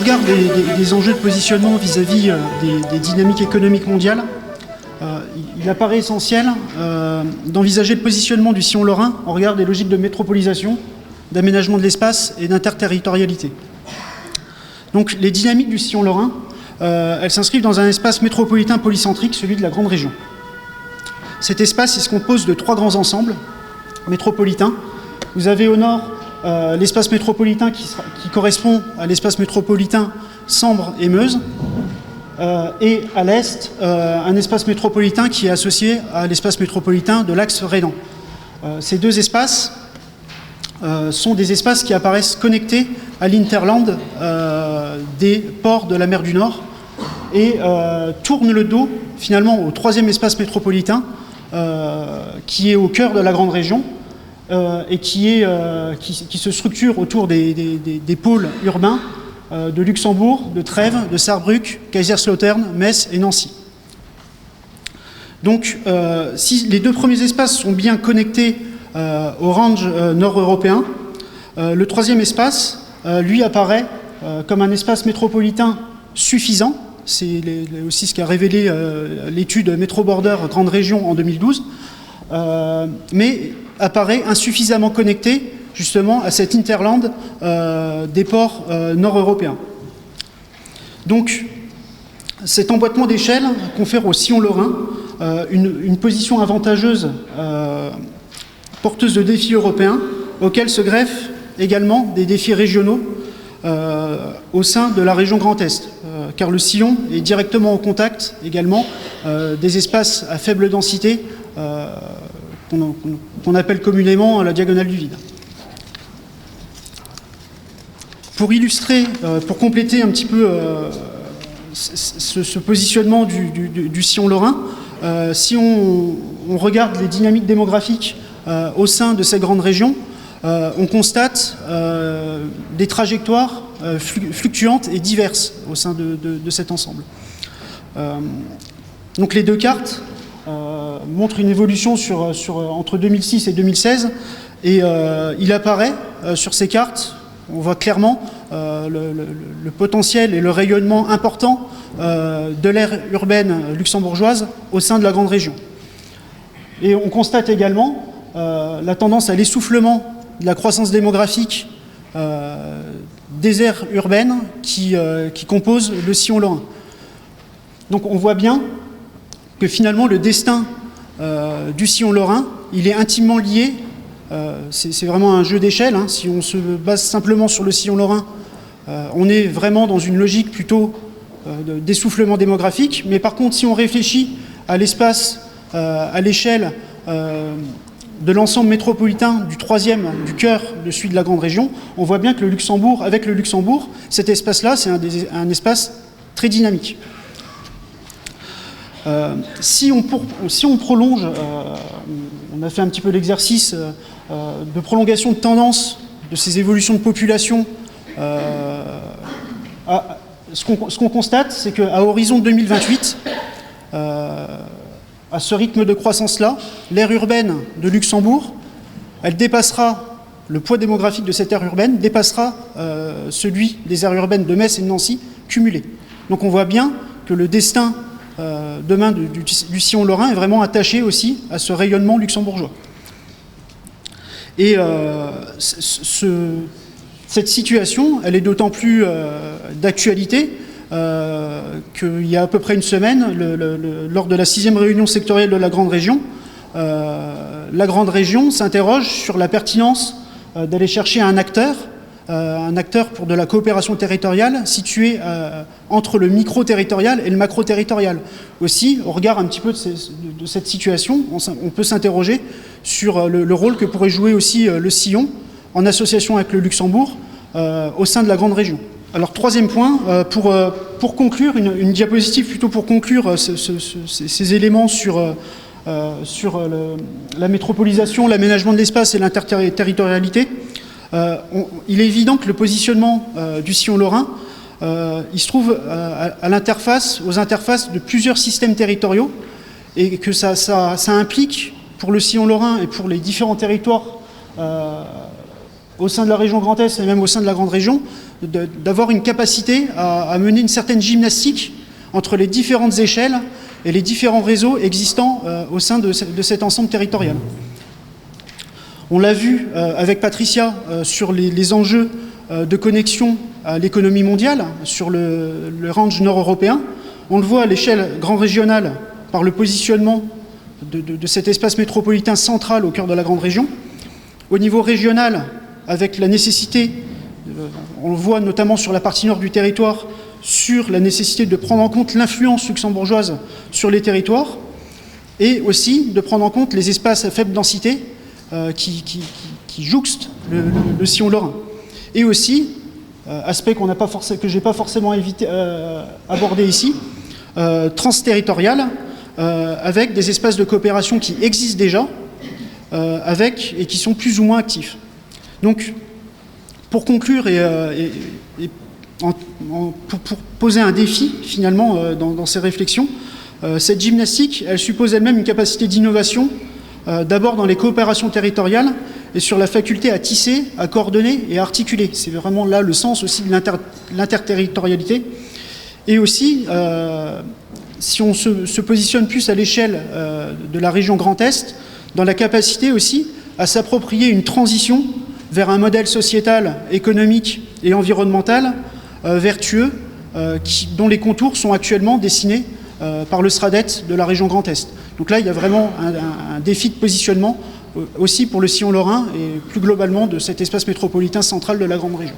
regard des enjeux de positionnement vis-à-vis des dynamiques économiques mondiales, il apparaît essentiel d'envisager le positionnement du sillon lorrain en regard des logiques de métropolisation, d'aménagement de l'espace et d'interterritorialité. Donc les dynamiques du sillon lorrain, elles s'inscrivent dans un espace métropolitain polycentrique, celui de la grande région. Cet espace, il se compose de 3 grands ensembles métropolitains. Vous avez au nord l'espace métropolitain qui correspond à l'espace métropolitain Sambre et Meuse, et à l'est, un espace métropolitain qui est associé à l'espace métropolitain de l'axe rhénan. Ces 2 espaces sont des espaces qui apparaissent connectés à l'interland des ports de la mer du Nord et tournent le dos finalement au 3e espace métropolitain qui est au cœur de la grande région et qui se structure autour des pôles urbains de Luxembourg, de Trèves, de Sarrebruck, Kaiserslautern, Metz et Nancy. Donc, si les 2 premiers espaces sont bien connectés au range nord-européen, le 3e espace, lui, apparaît comme un espace métropolitain suffisant. C'est aussi ce qu'a révélé l'étude Métro Border Grande Région en 2012, mais apparaît insuffisamment connecté justement à cet interland des ports nord-européens. Donc, cet emboîtement d'échelle confère au sillon lorrain une position avantageuse porteuse de défis européens, auxquels se greffent également des défis régionaux au sein de la région Grand Est, car le sillon est directement au contact également des espaces à faible densité qu'on appelle communément la diagonale du vide. Pour illustrer, pour compléter un petit peu ce positionnement du sillon lorrain, si on regarde les dynamiques démographiques au sein de cette grande région, on constate des trajectoires fluctuantes et diverses au sein de cet ensemble. Donc les 2 cartes montrent une évolution entre 2006 et 2016, et il apparaît sur ces cartes, on voit clairement le potentiel et le rayonnement important de l'aire urbaine luxembourgeoise au sein de la grande région. Et on constate également la tendance à l'essoufflement de la croissance démographique des aires urbaines qui composent le sillon lorrain. Donc on voit bien que finalement le destin du sillon lorrain, il est intimement lié, c'est vraiment un jeu d'échelle, hein. Si on se base simplement sur le sillon lorrain, on est vraiment dans une logique plutôt d'essoufflement démographique, mais par contre si on réfléchit à l'espace, à l'échelle de l'ensemble métropolitain du 3e, du cœur de celui de la grande région, on voit bien que avec le Luxembourg, cet espace-là, c'est un espace très dynamique. Si on prolonge, on a fait un petit peu l'exercice de prolongation de tendance de ces évolutions de population, ce qu'on constate, c'est qu'à horizon 2028, à ce rythme de croissance-là, l'aire urbaine de Luxembourg, elle dépassera, le poids démographique de cette aire urbaine dépassera celui des aires urbaines de Metz et de Nancy cumulées. Donc on voit bien que le destin demain du sillon lorrain est vraiment attaché aussi à ce rayonnement luxembourgeois. Et cette situation, elle est d'autant plus d'actualité qu'il y a à peu près une semaine, lors de la 6e réunion sectorielle de la Grande Région, la Grande Région s'interroge sur la pertinence d'aller chercher un acteur pour de la coopération territoriale situé entre le micro-territorial et le macro-territorial. Aussi, au regard un petit peu de cette situation, on peut s'interroger sur le rôle que pourrait jouer aussi le sillon en association avec le Luxembourg au sein de la Grande Région. Alors, 3e point, pour conclure, une diapositive plutôt pour conclure ces éléments sur la métropolisation, l'aménagement de l'espace et l'interterritorialité. Il est évident que le positionnement du sillon lorrain, il se trouve aux interfaces de plusieurs systèmes territoriaux, et que ça implique pour le sillon lorrain et pour les différents territoires au sein de la région Grand Est et même au sein de la grande région, d'avoir une capacité à mener une certaine gymnastique entre les différentes échelles et les différents réseaux existants au sein de cet ensemble territorial. On l'a vu avec Patricia sur les enjeux de connexion à l'économie mondiale, sur le range nord-européen. On le voit à l'échelle grand régionale par le positionnement de cet espace métropolitain central au cœur de la grande région. Au niveau régional, avec la nécessité, on le voit notamment sur la partie nord du territoire, sur la nécessité de prendre en compte l'influence luxembourgeoise sur les territoires, et aussi de prendre en compte les espaces à faible densité qui jouxtent le sillon lorrain. Et aussi, aspect que je n'ai pas forcément abordé ici, transterritorial, avec des espaces de coopération qui existent déjà, et qui sont plus ou moins actifs. Donc, pour conclure pour poser un défi, finalement, dans ces réflexions, cette gymnastique, elle suppose elle-même une capacité d'innovation, d'abord dans les coopérations territoriales et sur la faculté à tisser, à coordonner et à articuler. C'est vraiment là le sens aussi de l'interterritorialité. Et aussi, si on se positionne plus à l'échelle de la région Grand Est, dans la capacité aussi à s'approprier une transition vers un modèle sociétal, économique et environnemental vertueux, dont les contours sont actuellement dessinés par le SRADET de la région Grand Est. Donc là, il y a vraiment un défi de positionnement aussi pour le sillon lorrain et plus globalement de cet espace métropolitain central de la grande région.